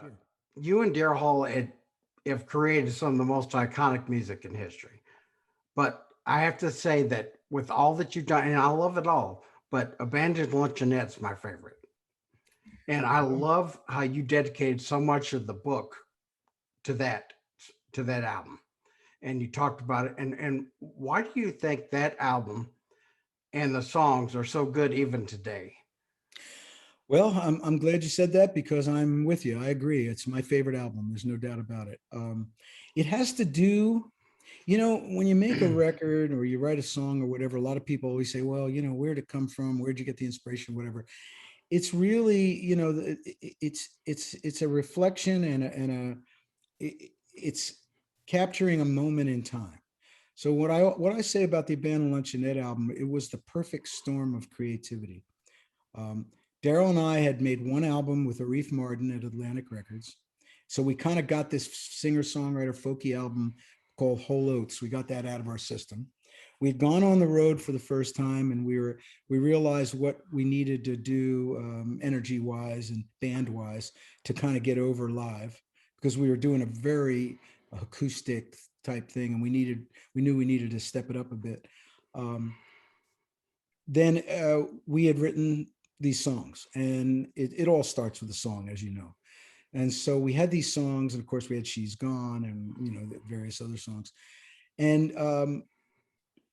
Sure. you and Daryl Hall have created some of the most iconic music in history. But I have to say that with all that you've done, and I love it all, but Abandoned Luncheonette's my favorite. And I Well, love how you dedicated so much of the book to that album. And you talked about it. And why do you think that album and the songs are so good even today? I'm glad you said that because I'm with you. I agree. It's my favorite album. There's no doubt about it. It has to do, when you make a record or you write a song or whatever, a lot of people always say, well, where'd it come from? Where'd you get the inspiration? Whatever. It's really, it's a reflection it's capturing a moment in time. So what I say about the Abandoned Luncheonette album, it was the perfect storm of creativity. Um, Daryl and I had made one album with Arif Mardin at Atlantic Records. So we kind of got this singer-songwriter folky album called Whole Oates. We got that out of our system. We'd gone on the road for the first time, and we realized what we needed to do energy-wise and band-wise to kind of get over live, because we were doing a very acoustic type thing, and we knew we needed to step it up a bit. Um, then we had written these songs, and it all starts with a song, as you know. And so we had these songs, and of course we had She's Gone and various other songs. And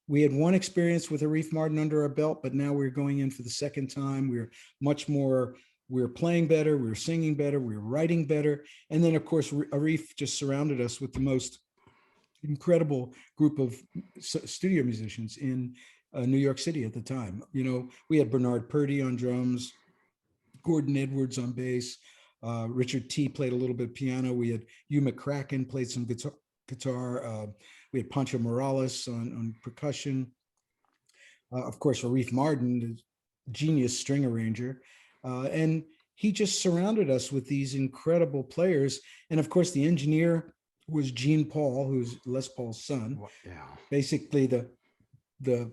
we had one experience with Arif Mardin under our belt, but now we're going in for the second time. We're much more, we're playing better, we were singing better, we were writing better. And then of course Arif just surrounded us with the most incredible group of studio musicians in New York City at the time. We had Bernard Purdy on drums, Gordon Edwards on bass, Richard T played a little bit of piano. We had Hugh McCracken played some guitar. We had Pancho Morales on percussion. Of course, Arif Mardin, the genius string arranger. And he just surrounded us with these incredible players. And of course, the engineer was Gene Paul, who's Les Paul's son, Yeah. basically the The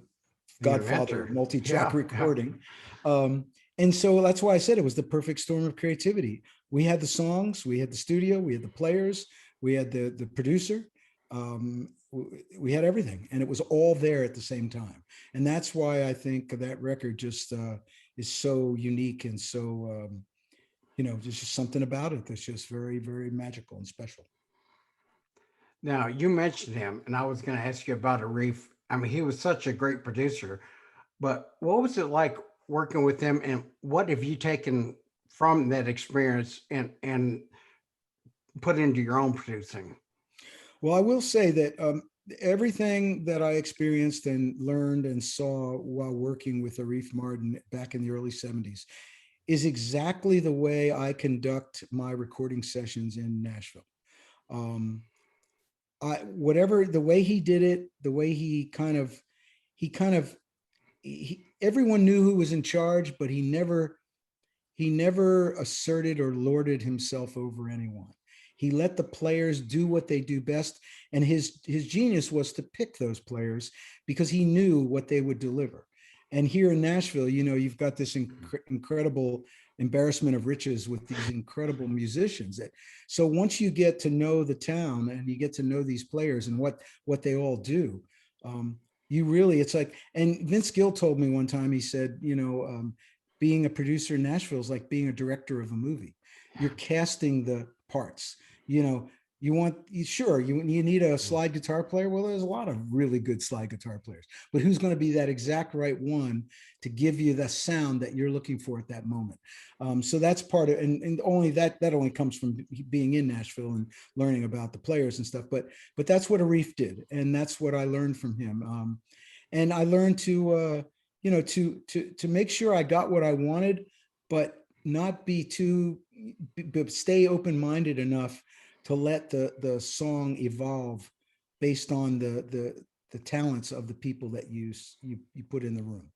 godfather of inventor. multi-track Yeah. Yeah. recording. And so that's why I said it was the perfect storm of creativity. We had the songs, we had the studio, we had the players, we had the producer, we had everything, and it was all there at the same time. And that's why I think that record just is so unique and so there's just something about it that's just very, very magical and special. Now, you mentioned him, and I was going to ask you about Arif. I mean, he was such a great producer, but what was it like working with him, and what have you taken from that experience and put into your own producing? Well, I will say that everything that I experienced and learned and saw while working with Arif Mardin back in the early 70s is exactly the way I conduct my recording sessions in Nashville. Um, whatever the way he did it, the way he kind of, everyone knew who was in charge, but he never asserted or lorded himself over anyone. He let the players do what they do best, and his genius was to pick those players because he knew what they would deliver. And here in Nashville, you've got this incredible embarrassment of riches with these incredible musicians. So once you get to know the town and you get to know these players and what they all do, you really, it's like, and Vince Gill told me one time, he said, being a producer in Nashville is like being a director of a movie. You're casting the parts. You know, you need a slide guitar player. Well, there's a lot of really good slide guitar players, but who's going to be that exact right one to give you the sound that you're looking for at that moment? So that's part of, and only that only comes from being in Nashville and learning about the players and stuff. But that's what Arif did, and that's what I learned from him. And I learned to make sure I got what I wanted, but not be too, but stay open-minded enough to let the song evolve based on the talents of the people that you put in the room.